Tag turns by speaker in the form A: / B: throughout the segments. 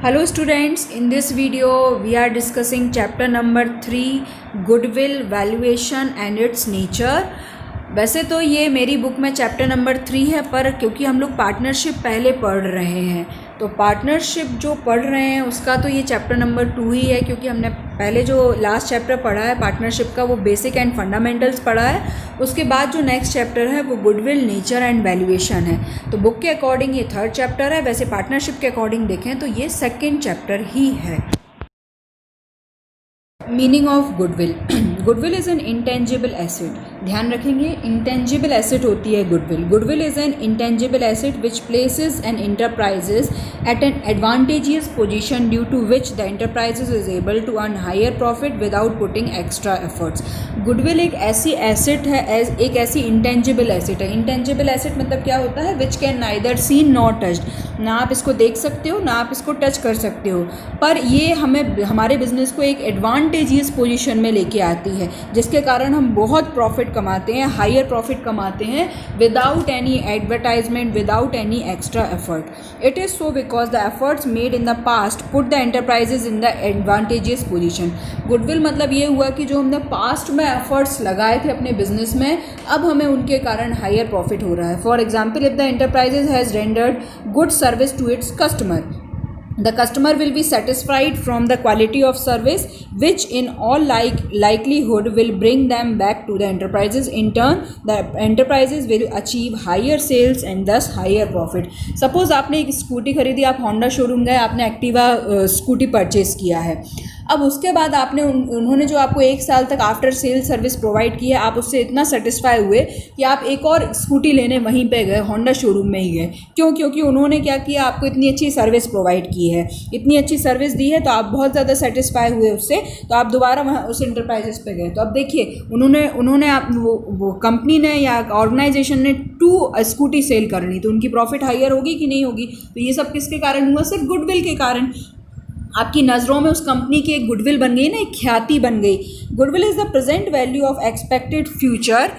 A: Hello students, in this video we are discussing chapter number 3 goodwill valuation and its nature। वैसे तो ये मेरी book में chapter number 3 है, पर क्योंकि हम लोग पार्टनरशिप पहले पढ़ रहे हैं तो पार्टनरशिप जो पढ़ रहे हैं उसका तो ये चैप्टर नंबर 2 ही है, क्योंकि हमने पहले जो लास्ट चैप्टर पढ़ा है पार्टनरशिप का वो बेसिक एंड फंडामेंटल्स पढ़ा है। उसके बाद जो नेक्स्ट चैप्टर है वो गुडविल नेचर एंड वैल्यूएशन है। तो बुक के अकॉर्डिंग ये थर्ड चैप्टर है, वैसे पार्टनरशिप के अकॉर्डिंग देखें तो ये सेकेंड चैप्टर ही है। Meaning of goodwill. Goodwill is an intangible asset. ध्यान रखेंगे, इंटेंजिबल एसेट होती है goodwill. Goodwill is an intangible asset which places an enterprises at an advantageous position due to which the enterprises is able to earn higher profit without putting extra efforts. Goodwill एक ऐसी asset है, एक ऐसी intangible asset है। Intangible asset मतलब क्या होता है? Which can neither seen nor touched. ना आप इसको देख सकते हो ना आप इसको टच कर सकते हो, पर ये हमें हमारे बिजनेस को एक एडवांटेजियस पोजीशन में लेके आती है, जिसके कारण हम बहुत प्रॉफिट कमाते हैं, हायर प्रॉफिट कमाते हैं without any advertisement, without any extra effort. It is so because the efforts made in the past put the enterprises in the advantageous position. Goodwill मतलब ये हुआ कि जो हमने पास्ट में एफर्ट्स लगाए थे अपने बिजनेस में, अब हमें उनके कारण हायर प्रॉफिट हो रहा है। For example, if the enterprises has rendered good service to its customer, the customer will be satisfied from the quality of service, which in all likelihood will bring them back to the enterprises. In turn, the enterprises will achieve higher sales and thus higher profit. Suppose आपने एक scooty खरीदी, आप Honda showroom गए, आपने Activa scooty purchase किया है। अब उसके बाद आपने उन्होंने जो आपको 1 साल तक आफ्टर सेल सर्विस प्रोवाइड की है, आप उससे इतना सेटिस्फाई हुए कि आप एक और स्कूटी लेने वहीं पे गए, होंडा शोरूम में ही गए। क्यों? क्योंकि उन्होंने क्या किया, आपको इतनी अच्छी सर्विस प्रोवाइड की है, इतनी अच्छी सर्विस दी है, तो आप बहुत ज़्यादा सेटिस्फाई हुए उससे, तो आप दोबारा वहाँ उस इंटरप्राइजेस पे गए। तो अब देखिए, उन्होंने आप वो कंपनी ने या ऑर्गेनाइजेशन ने 2 स्कूटी सेल करनी, तो उनकी प्रॉफिट हायर होगी कि नहीं होगी? तो ये सब किसके कारण हुआ? सिर्फ गुडविल के कारण। आपकी नज़रों में उस कंपनी की एक गुडविल बन गई ना, एक ख्याति बन गई। Goodwill is the present value of expected future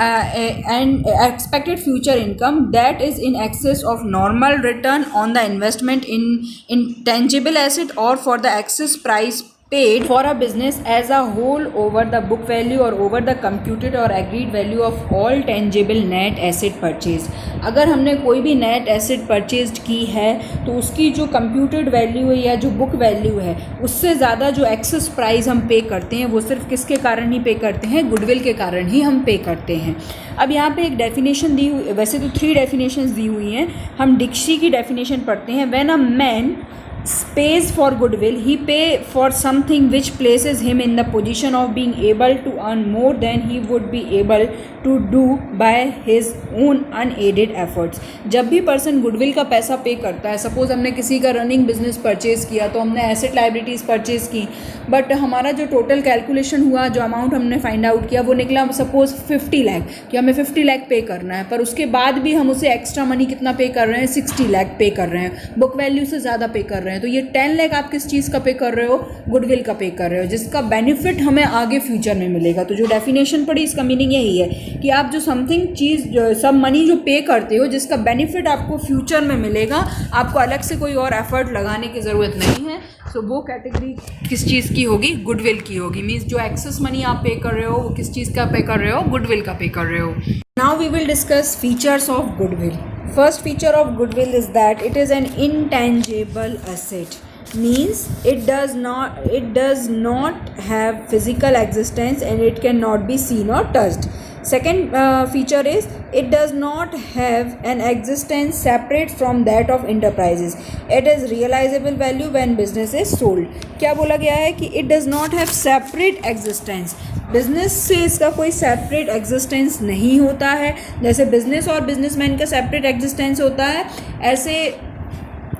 A: and expected future income that is in excess of normal return on the investment in intangible asset और for the excess price paid for a business as a whole over the book value or over the computed or agreed value of all tangible net asset purchased। अगर हमने कोई भी net asset purchase की है तो उसकी जो computed value है या जो बुक वैल्यू है, उससे ज़्यादा जो एक्सेस प्राइस हम पे करते हैं वो सिर्फ किसके कारण ही पे करते हैं? गुडविल के कारण ही हम पे करते हैं। अब यहाँ पे एक डेफिनेशन दी हुई, वैसे तो 3 डेफिनेशंस दी हुई हैं, हम डिक्शनरी की डेफिनेशन पढ़ते हैं। When a man pays for goodwill, he pay for something which places him in the position of being able to earn more than he would be able to do by his own unaided efforts। जब भी person goodwill का पैसा पे करता है, suppose हमने किसी का रनिंग बिजनेस परचेज किया, तो हमने एसेट लाइबिलिटीज़ परचेज की, बट हमारा जो टोटल कैलकुलेशन हुआ, जो अमाउंट हमने फाइंड आउट किया, वो निकला सपोज 50 लाख कि हमें 50 लाख पे करना है, पर उसके बाद भी हम उसे एक्स्ट्रा मनी कितना पे कर रहे हैं? 60 लाख पे कर रहे हैं, बुक वैल्यू से ज़्यादा पे कर रहे हैं। तो ये 10 लाख आप किस चीज़ का पे कर रहे हो? गुडविल का पे कर रहे हो, जिसका बेनिफिट हमें आगे फ्यूचर में मिलेगा। तो जो डेफिनेशन पढ़ी, इसका मीनिंग यही है कि आप जो समथिंग चीज़, सब मनी जो पे करते हो, जिसका बेनिफिट आपको फ्यूचर में मिलेगा, आपको अलग से कोई और एफर्ट लगाने की ज़रूरत नहीं है। सो वो कैटेगरी किस चीज़ की होगी? गुडविल की होगी। मीन्स जो एक्सेस मनी आप पे कर रहे हो वो किस चीज़ का पे कर रहे हो? गुडविल का पे कर रहे हो। Now we will discuss features of goodwill. First feature of goodwill is that it is an intangible asset, means it does not have physical existence and it cannot be seen or touched. Second feature is it does not have an existence separate from that of enterprises. It is realizable value when business is sold. क्या बोला गया है कि it does not have separate existence। Business से इसका कोई separate existence नहीं होता है। जैसे बिजनेस और बिजनेसमैन का सेपरेट एग्जिस्टेंस होता है, ऐसे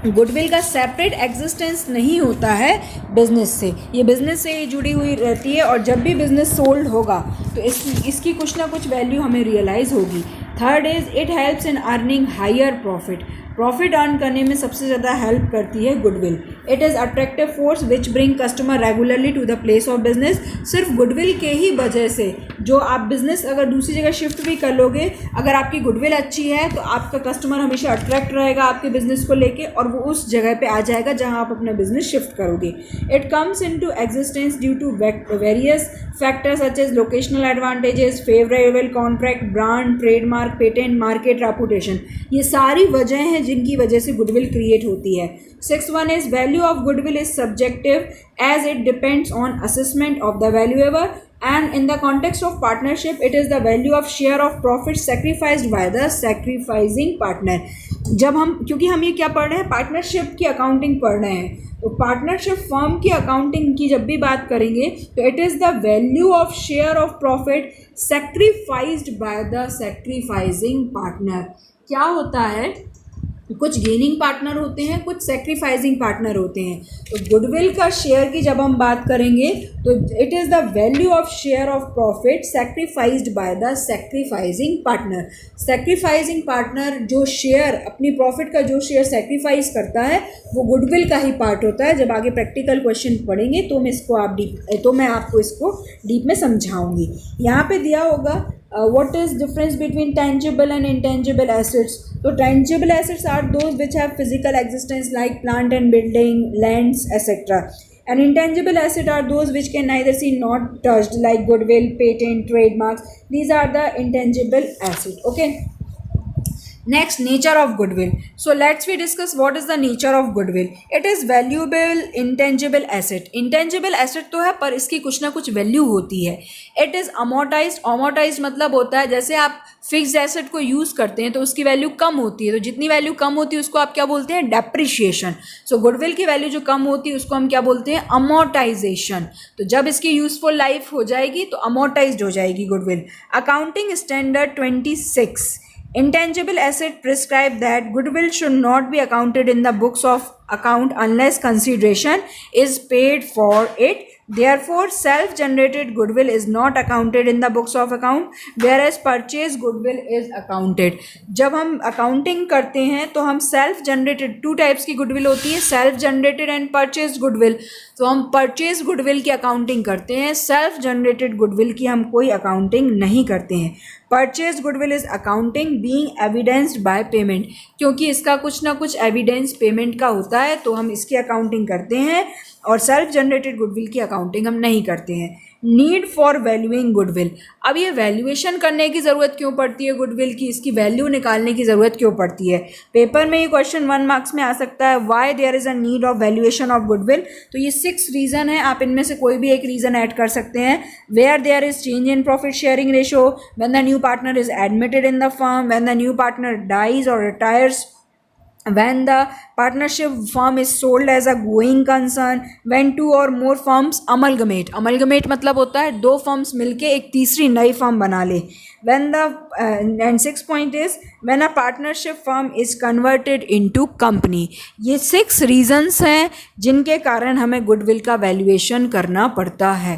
A: गुडविल का सेपरेट एग्जिस्टेंस नहीं होता है बिजनेस से। ये बिजनेस से जुड़ी हुई रहती है, और जब भी बिजनेस सोल्ड होगा तो इसकी कुछ ना कुछ वैल्यू हमें रियलाइज़ होगी। Third is it helps in earning higher profit. Profit earn करने में सबसे ज़्यादा हेल्प करती है goodwill. It is attractive force which bring customer regularly to the place of business. सिर्फ गुडविल के ही वजह से जो आप बिजनेस अगर दूसरी जगह शिफ्ट भी कर लोगे, अगर आपकी गुडविल अच्छी है तो आपका कस्टमर हमेशा अट्रैक्ट रहेगा आपके बिजनेस को लेके और वो उस जगह पे आ जाएगा जहां आप अपना बिजनेस शिफ्ट करोगे। It comes into existence due to various factors such as locational advantages, favourable contract, brand, trademark, patent, market reputation. ये सारी वजह हैं जिनकी वजह से गुडविल क्रिएट होती है। 6 is value of goodwill is subjective as it depends on assessment of the valuable, and in the context of partnership it is the value of share of profit sacrificed by the sacrificing partner। जब हम, क्योंकि हम ये क्या पढ़ रहे हैं, partnership की अकाउंटिंग पढ़ रहे हैं, तो पार्टनरशिप फर्म की अकाउंटिंग की जब भी बात करेंगे तो it is the value of share of profit sacrificed by the sacrificing partner. क्या होता है, कुछ गेनिंग पार्टनर होते हैं, कुछ सेक्रीफाइजिंग पार्टनर होते हैं। तो गुडविल का शेयर की जब हम बात करेंगे तो it is the value of share of profit sacrificed by the sacrificing partner. Sacrificing partner जो शेयर, अपनी प्रॉफिट का जो शेयर सेक्रीफाइस करता है वो गुडविल का ही पार्ट होता है। जब आगे प्रैक्टिकल क्वेश्चन पढ़ेंगे तो मैं आपको इसको डीप में समझाऊंगी। यहाँ पे दिया होगा what is difference between tangible and intangible assets। So tangible assets are those which have physical existence like plant and building, lands, etc. And intangible assets are those which can neither see nor touched like goodwill, patent, trademarks. These are the intangible assets. Okay. Next, nature of goodwill. So let's we discuss what is the nature of goodwill. It is valuable intangible asset। intangible asset तो है पर इसकी कुछ ना कुछ value होती है। It is amortized। amortized मतलब होता है जैसे आप फिक्स्ड एसेट को यूज़ करते हैं तो उसकी वैल्यू कम होती है, तो जितनी वैल्यू कम होती है उसको आप क्या बोलते हैं, डेप्रिशिएशन। सो गुडविल की वैल्यू जो कम होती है उसको हम क्या बोलते हैं, अमोर्टाइजेशन। तो जब इसकी यूजफुल लाइफ हो जाएगी तो अमोर्टाइज्ड हो जाएगी goodwill. Accounting standard 26 intangible asset prescribe that goodwill should not be accounted in the books of account unless consideration is paid for it। Therefore self generated goodwill is not accounted in the books of account whereas purchase goodwill is accounted। जब हम accounting करते हैं तो हम self generated, 2 types की goodwill होती है, self generated and purchase goodwill. तो हम परचेज गुडविल की अकाउंटिंग करते हैं, सेल्फ जनरेटेड गुडविल की हम कोई अकाउंटिंग नहीं करते हैं। Purchase goodwill is accounting being evidenced by payment, क्योंकि इसका कुछ ना कुछ एविडेंस पेमेंट का होता है तो हम इसकी अकाउंटिंग करते हैं और सेल्फ जनरेटेड गुडविल की अकाउंटिंग हम नहीं करते हैं। Need for valuing goodwill. अब ये वैल्यूएशन करने की ज़रूरत क्यों पड़ती है गुडविल की, इसकी वैल्यू निकालने की ज़रूरत क्यों पड़ती है। पेपर में ये क्वेश्चन 1 मार्क्स में आ सकता है, why there is a need of valuation of goodwill. तो ये 6 रीज़न है, आप इनमें से कोई भी एक रीज़न ऐड कर सकते हैं। Where there is change in profit sharing ratio, when the new partner is admitted in the firm, when the new partner dies और retires, when the partnership firm is sold as a going concern, when 2 or more firms amalgamate। amalgamate मतलब होता है 2 firms मिलके एक तीसरी नई firm बना ले। when the and 6 point is when a partnership firm is converted into company। ये 6 reasons हैं जिनके कारण हमें गुडविल का वैल्यूएशन करना पड़ता है।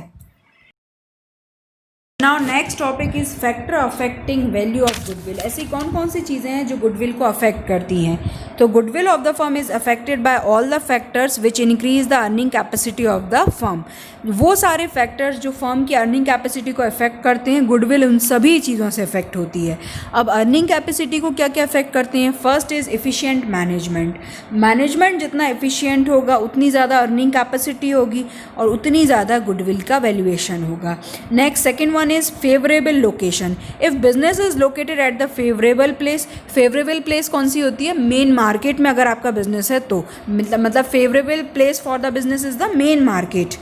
A: Now next topic is factor affecting value of goodwill. ऐसी कौन कौन सी चीज़ें हैं जो गुडविल को अफेक्ट करती हैं। तो goodwill of the firm is affected by all the factors which increase the earning capacity of the firm. वो सारे फैक्टर्स जो फर्म की अर्निंग कैपेसिटी को अफेक्ट करते हैं, गुडविल उन सभी चीज़ों से अफेक्ट होती है। अब अर्निंग कैपेसिटी को क्या क्या अफेक्ट करते हैं। First is efficient management. Management जितना एफिशिएंट होगा उतनी ज़्यादा अर्निंग कैपेसिटी होगी और उतनी ज़्यादा गुडविल का वैल्यूएशन होगा। Next second one is favorable location। if business is located at the favorable place, favorable place कौन सी होती है, मेन मार्केट में अगर आपका बिजनेस है तो मतलब favorable place for the business is the main market।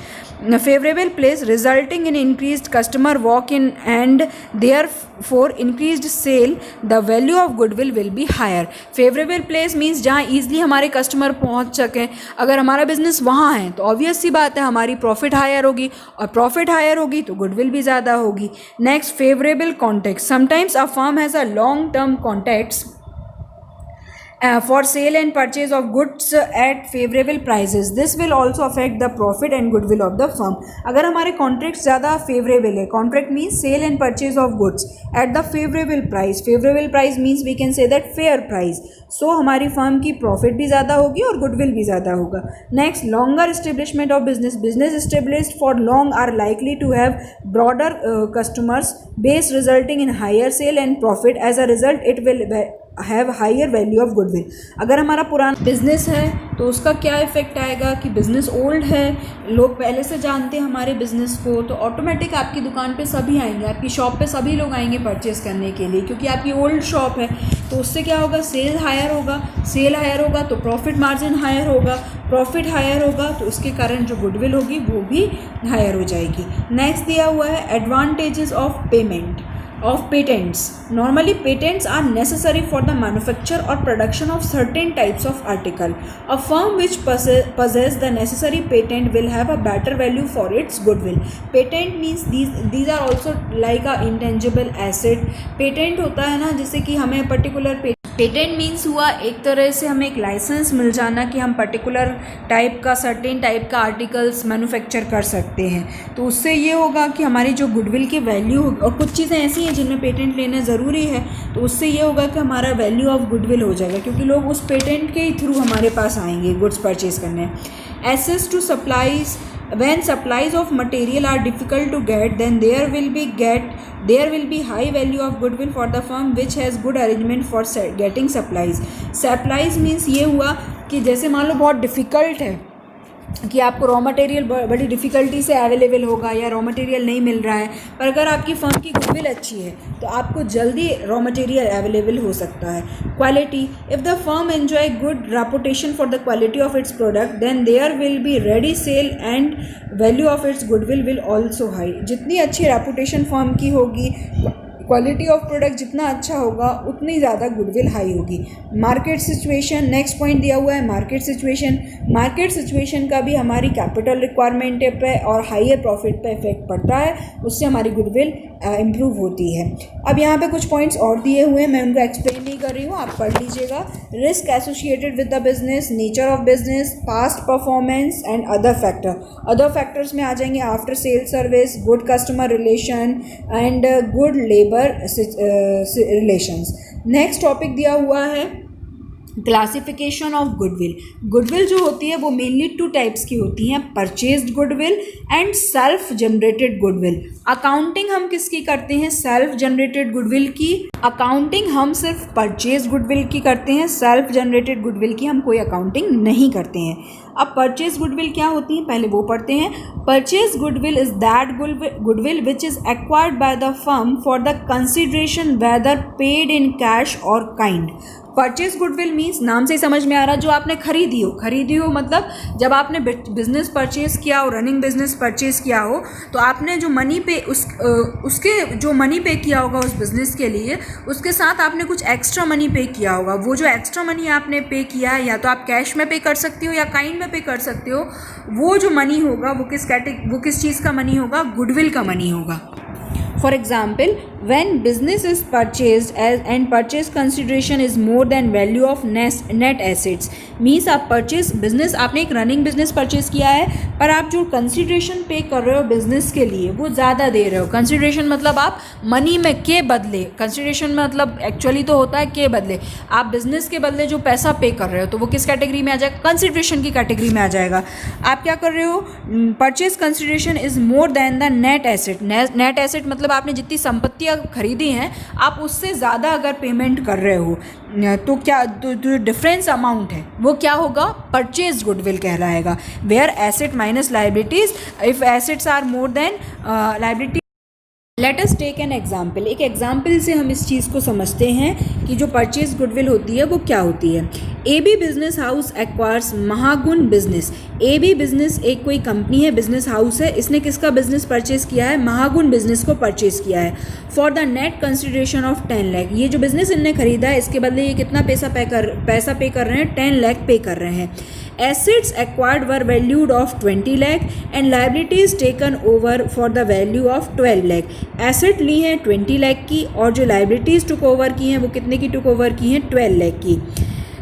A: favorable place resulting in increased customer walk-in and therefore increased sale, the value of goodwill will be higher। favorable place means जहाँ easily हमारे customer पहुँच सकें। अगर हमारा business वहाँ है तो obvious सी बात है हमारी प्रॉफिट हायर होगी और प्रॉफिट हायर होगी तो गुडविल भी ज़्यादा होगी। Next favourable contact. Sometimes a firm has a long term contacts for sale and purchase of goods at favorable prices. This will also affect the profit and goodwill of the firm. अगर हमारे contract ज़्यादा favourable है, contract means sale and purchase of goods at the favourable price means we can say that fair price. So हमारी firm की profit भी ज़्यादा होगी और गुडविल भी ज़्यादा होगा. Next, longer establishment of business established for long are likely to have broader customers base resulting in higher sale and profit. As a result it will have higher value of goodwill. अगर हमारा पुराना business है तो उसका क्या effect आएगा कि business old है, लोग पहले से जानते हैं हमारे बिज़नेस को, तो ऑटोमेटिक आपकी दुकान पे सभी आएंगे, आपकी शॉप पे सभी लोग आएंगे परचेज़ करने के लिए, क्योंकि आपकी ओल्ड शॉप है. तो उससे क्या होगा, सेल हायर होगा तो प्रॉफिट मार्जिन हायर होगा, प्रॉफिट हायर होगा तो उसके कारण जो गुडविल होगी वो भी हायर हो जाएगी. नेक्स्ट दिया हुआ है advantages of payment of patents. Normally patents are necessary for the manufacture or production of certain types of article. A firm which possess the necessary patent will have a better value for its goodwill. Patent means these are also like a intangible asset. Patent होता है ना, जैसे कि हमें particular patent means हुआ एक तरह से हमें एक लाइसेंस मिल जाना कि हम पर्टिकुलर टाइप का सर्टेन टाइप का आर्टिकल्स मैन्युफैक्चर कर सकते हैं. तो उससे ये होगा कि हमारी जो गुडविल की वैल्यू होगी, और कुछ चीज़ें ऐसी हैं जिनमें पेटेंट लेना ज़रूरी है, तो उससे ये होगा कि हमारा वैल्यू ऑफ गुडविल हो जाएगा, क्योंकि लोग उस पेटेंट के ही थ्रू हमारे पास आएंगे गुड्स परचेज करने. Access to supplies. When supplies of material are difficult to get, then there will be high value of goodwill for the firm which has good arrangement for getting supplies. Supplies means ये हुआ कि जैसे मान लो बहुत difficult है कि आपको raw material बड़ी डिफ़िकल्टी से अवेलेबल होगा या रॉ मटेरियल नहीं मिल रहा है, पर अगर आपकी फर्म की गुडविल अच्छी है तो आपको जल्दी रॉ मटेरियल अवेलेबल हो सकता है. Quality. If the firm enjoy good reputation for the quality of its product, then there will be ready sale and value of its goodwill will also high. जितनी अच्छी रेपुटेशन फर्म की होगी, quality of product जितना अच्छा होगा, उतनी ज़्यादा goodwill high होगी. Market situation. नेक्स्ट पॉइंट दिया हुआ है मार्केट सिचुएशन. मार्केट सिचुएशन का भी हमारी कैपिटल रिक्वायरमेंट पे और हाइयर प्रॉफिट पे इफेक्ट पड़ता है, उससे हमारी गुडविल इम्प्रूव होती है. अब यहाँ पे कुछ पॉइंट्स और दिए हुए हैं, मैं उनको एक्सप्लेन नहीं कर रही हूँ, आप पढ़ लीजिएगा. Risk associated with the business, nature of business, past performance and other factor. Other factors में आ जाएंगे after sale service, good customer relation and good labour relations. Next topic दिया हुआ है क्लासिफिकेशन ऑफ गुडविल. गुडविल जो होती है वो mainly two types की होती हैं, purchased goodwill and self generated goodwill. Accounting हम किसकी करते हैं, सेल्फ जनरेटेड गुडविल की. अकाउंटिंग हम सिर्फ परचेज गुडविल की करते हैं, सेल्फ जनरेटेड गुडविल की हम कोई अकाउंटिंग नहीं करते हैं. अब परचेज गुडविल क्या होती है, पहले वो पढ़ते हैं. Purchase goodwill is that goodwill which is acquired by the firm for the consideration whether paid in cash और काइंड. परचेज गुडविल मीन्स नाम से ही समझ में आ रहा है जो आपने खरीदी हो मतलब जब आपने बिजनेस परचेज किया हो, रनिंग बिजनेस परचेज किया हो, तो आपने जो मनी पे उसके जो मनी पे किया होगा उस बिज़नेस के लिए, उसके साथ आपने कुछ एक्स्ट्रा मनी पे किया होगा. वो जो एक्स्ट्रा मनी आपने पे किया है, या तो आप कैश में पे कर सकते हो या काइंड में पे कर सकते हो, वो जो मनी होगा वो किस चीज़ का मनी होगा, गुडविल का मनी होगा. For example, when business is purchased and purchase consideration is more than value of net assets, means आप बिजनेस आपने एक रनिंग बिजनेस परचेज किया है, पर आप जो कंसिडरेशन पे कर रहे हो बिजनेस के लिए वो ज़्यादा दे रहे हो. कंसिडरेशन मतलब आप मनी में के बदले, कंसिडरेशन में मतलब एक्चुअली तो होता है के बदले, आप बिजनेस के बदले जो पैसा पे कर रहे हो तो वो किस कैटेगरी में आ जाएगा, कंसिडरेशन की कैटेगरी में आ जाएगा. आप क्या कर रहे हो, purchase consideration is more than the net asset. Net asset मतलब आपने जितनी संपत्तियाँ खरीदी हैं आप उससे ज़्यादा अगर पेमेंट कर रहे हो तो क्या जो डिफरेंस अमाउंट है वो क्या होगा, परचेज गुडविल कहलाएगा. Where asset minus liabilities, if assets are more than liability. Let us take an example. एक एग्जाम्पल से हम इस चीज़ को समझते हैं कि जो परचेज गुडविल होती है वो क्या होती है. AB business house acquires Mahagun business. AB business एक कोई कंपनी है, बिजनेस हाउस है, इसने किसका बिजनेस परचेज किया है, महागुण बिजनेस को परचेज किया है for the net consideration of 10 lakh. ये जो बिजनेस इनने खरीदा है इसके बदले ये कितना पैसा पे कर रहे हैं, 10 लाख पे कर रहे हैं. Assets acquired were valued of 20 lakh and liabilities taken over for the value of 12 lakh. Asset ली हैं 20 लाख की और जो liabilities took over की हैं वो कितने की took over की हैं, 12 लाख की.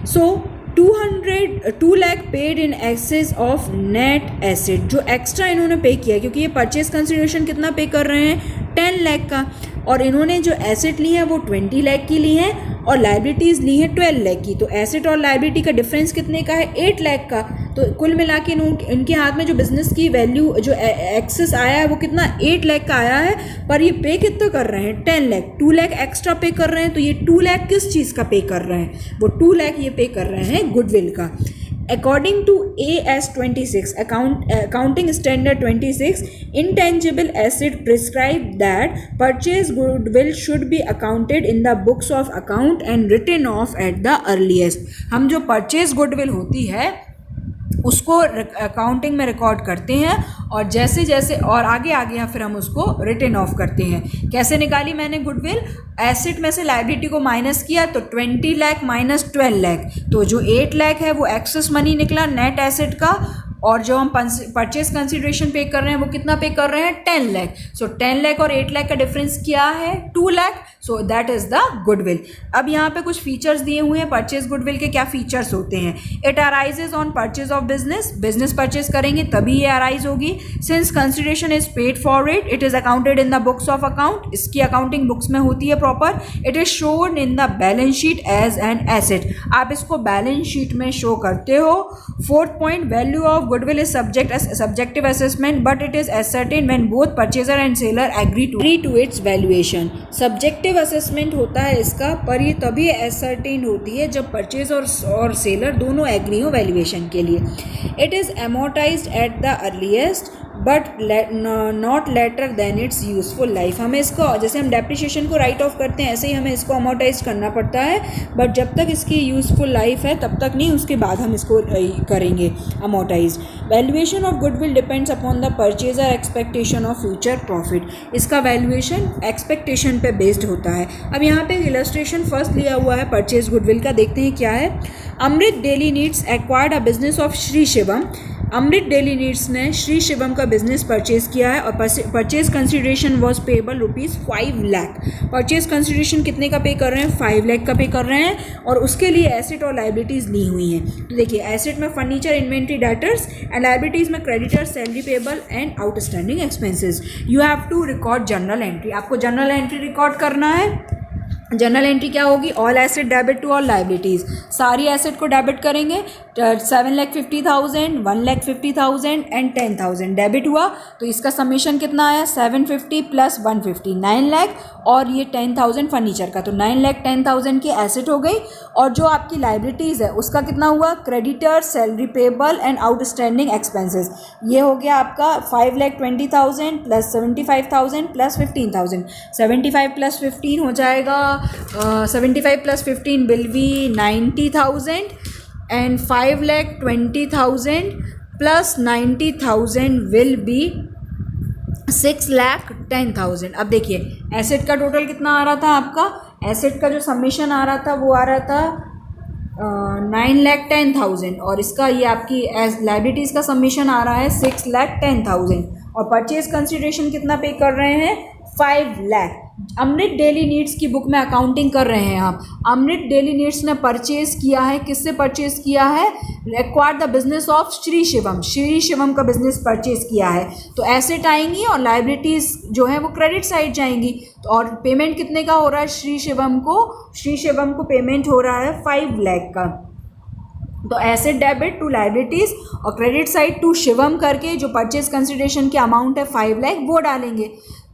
A: सो 2 lakh paid in excess of net asset, जो एक्स्ट्रा इन्होंने पे किया क्योंकि ये परचेज कंसिडरेशन कितना पे कर रहे हैं 10 लाख का, और इन्होंने जो एसेट ली है वो 20 लाख की ली है और लाइबिलिटीज़ ली है 12 लाख की। तो एसेट और लाइबिलिटी का डिफरेंस कितने का है 8 लाख का। तो कुल मिला के इनके हाथ में जो बिजनेस की वैल्यू जो एक्सेस आया है वो कितना 8 लाख का आया है, पर ये पे कितना कर रहे हैं 10 लाख, 2 लाख एक्स्ट्रा पे कर रहे हैं। तो ये 2 लाख किस चीज़ का पे कर रहे हैं, वो 2 लाख ये पे कर रहे हैं गुडविल का। According to AS 26 Accounting Standard 26, intangible asset prescribe that purchase goodwill should be accounted in the books of account and written off at the earliest। हम जो purchase goodwill होती है उसको अकाउंटिंग में रिकॉर्ड करते हैं और जैसे जैसे और आगे आगे फिर हम उसको रिटर्न ऑफ करते हैं। कैसे निकाली मैंने गुडविल, एसेट में से लायबिलिटी को माइनस किया तो 20 लाख माइनस 12 लाख, तो जो 8 लाख है वो एक्सेस मनी निकला नेट एसेट का, और जो हम परचेज कंसिडरेशन पे कर रहे हैं वो कितना पे कर रहे हैं 10 लाख। सो 10 लाख और 8 लाख का डिफरेंस क्या है 2 lakh, so that is the goodwill. अब यहाँ पे कुछ फीचर्स दिए हुए हैं परचेज गुडविल के, क्या फीचर्स होते हैं। It arises on purchase of business, business purchase करेंगे तभी ये अराइज होगी। Since consideration is paid for it is accounted in the books of account, इसकी अकाउंटिंग बुक्स में होती है proper. It is shown in the balance sheet as an asset, आप इसको बैलेंस शीट में शो करते हो। 4th point, value of goodwill is subjective assessment but it is ascertained when both purchaser and seller agree to its valuation। subjective assessment होता है इसका, पर ये तभी ascertained होती है जब परचेज और सेलर दोनों एग्री हो वैल्यूएशन के लिए। it is amortized at the earliest but not later than its useful life. हमें इसको जैसे हम डेप्रिशिएशन को राइट ऑफ करते हैं ऐसे ही हमें इसको अमोर्टाइज करना पड़ता है, बट जब तक इसकी यूजफुल लाइफ है तब तक नहीं, उसके बाद हम इसको करेंगे amortise. Valuation of goodwill depends upon the purchaser expectation of future profit, इसका वैल्यूएशन एक्सपेक्टेशन पे बेस्ड होता है। अब यहाँ पे इलस्ट्रेशन फर्स्ट लिया हुआ है परचेज गुडविल का, देखते हैं क्या है। Amrit daily needs acquired a business of Shri Shivam, Amrit daily needs ने श्री शिवम का बिजनेस परचेज किया है और purchase consideration was payable ₹5 lakh. Purchase consideration कितने का पे कर रहे हैं 5 लाख का पे कर रहे हैं और उसके लिए एसेट और लाइबिलिटीज़ ली हुई हैं। तो देखिए एसेट में furniture inventory debtors and liabilities में creditors salary payable and outstanding expenses. You have to record journal entry, आपको जनरल एंट्री रिकॉर्ड करना है। जनरल एंट्री क्या होगी, all asset debit to all liabilities, सारी एसेट को डेबिट करेंगे। 7,50,000, 1,50,000 एंड 10,000 डेबिट हुआ, तो इसका समेशन कितना आया 750 प्लस 150 9 लाख, और ये 10,000 फर्नीचर का, तो 9,10,000 की एसेट हो गई। और जो आपकी लाइबिलिटीज़ है उसका कितना हुआ, creditor salary payable and outstanding expenses, ये हो गया आपका 5,20,000 प्लस 75,000 प्लस 15,000। 75 प्लस 15 हो जाएगा 75 plus 15 will be 90,000 and 5,20,000 plus 90,000 will be 6,10,000। अब देखिए एसेट का टोटल कितना आ रहा था आपका, एसेट का जो समेशन आ रहा था वो आ रहा था 9,10,000 और इसका ये आपकी एज लाइबिलिटीज़ का समेशन आ रहा है 6,10,000 और परचेज कंसिडरेशन कितना पे कर रहे हैं 5 लाख। अमृत डेली नीड्स की बुक में अकाउंटिंग कर रहे हैं आप। अमृत डेली नीड्स ने परचेज किया है, किससे परचेज किया है, acquired the business of Shri Shivam, Shri Shivam का बिजनेस परचेज किया है। तो एसेट आएंगी और लाइबिलिटीज़ जो है वो क्रेडिट साइड जाएंगी। तो और पेमेंट कितने का हो रहा है श्री शिवम को पेमेंट हो रहा है 5 लाख का। तो एसेट डेबिट टू लाइबिलिटीज़ और क्रेडिट साइड टू शिवम करके जो परचेज कंसिडरेशन की अमाउंट है 5 लाख वो डालेंगे।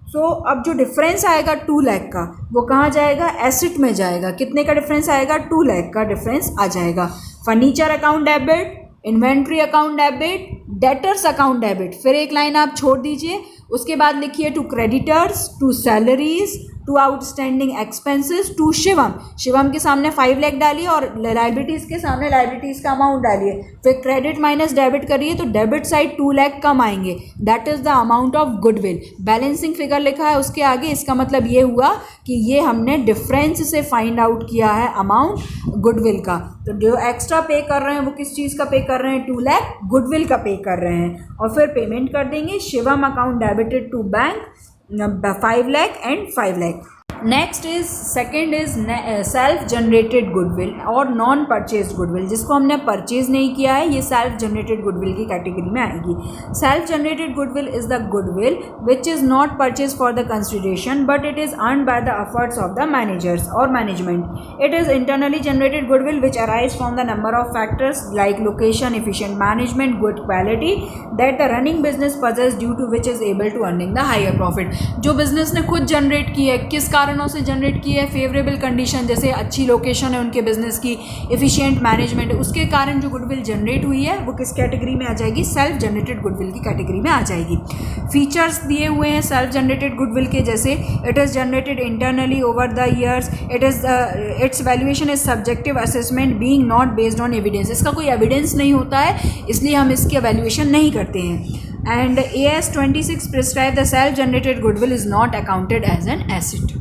A: सो अब जो डिफरेंस आएगा 2 लाख का वो कहाँ जाएगा, एसेट में जाएगा। कितने का डिफरेंस आएगा, 2 लाख का डिफरेंस आ जाएगा। Furniture account debit, inventory account debit, debtors account debit, फिर एक लाइन आप छोड़ दीजिए, उसके बाद लिखिए to creditors, to salaries, to outstanding expenses, to Shivam. Shivam के सामने 5 लाख डालिए और लाइबिलिटीज़ के सामने लाइबिलिटीज़ का अमाउंट डालिए, फिर क्रेडिट माइनस डेबिट करिए तो डेबिट साइड 2 लाख कम आएंगे। That is the amount of goodwill. Balancing figure लिखा है उसके आगे, इसका मतलब ये हुआ कि ये हमने डिफरेंस से फाइंड आउट किया है अमाउंट गुडविल का। तो जो एक्स्ट्रा पे कर रहे हैं वो किस चीज़ का पे कर रहे हैं, 2 लाख गुडविल का पे कर रहे हैं और फिर पेमेंट कर देंगे। Shivam account debited to bank 5 lakh and 5 lakh. Next is second is self generated goodwill और नॉन परचेज गुडविल, जिसको हमने परचेज नहीं किया है, ये सेल्फ जनरेटेड गुडविल की कैटेगरी में आएगी। Self generated goodwill is the goodwill which is not purchase for the consideration but it is earned by the efforts of the managers और management. It is internally generated goodwill which arise from the number of factors like location, efficient management, good quality that the running business possess due to which is able to earning the higher profit. जो business ने खुद generate की है, किस कारणों से generate की है, फेवरेबल कंडीशन, जैसे अच्छी लोकेशन है उनके बिजनेस की, एफिशिएंट मैनेजमेंट, उसके कारण जो गुडविल जनरेट हुई है वो किस कैटेगरी में आ जाएगी, सेल्फ जनरेटेड गुडविल की कैटेगरी में आ जाएगी। फीचर्स दिए हुए हैं सेल्फ जनरेटेड गुडविल के, जैसे it is generated internally over the years, it's valuation is subjective assessment being not based on evidence. इसका कोई एविडेंस नहीं होता है, इसलिए हम इसकी वैल्यूएशन नहीं करते हैं। And AS 26 prescribe the self-generated goodwill is not accounted as an asset.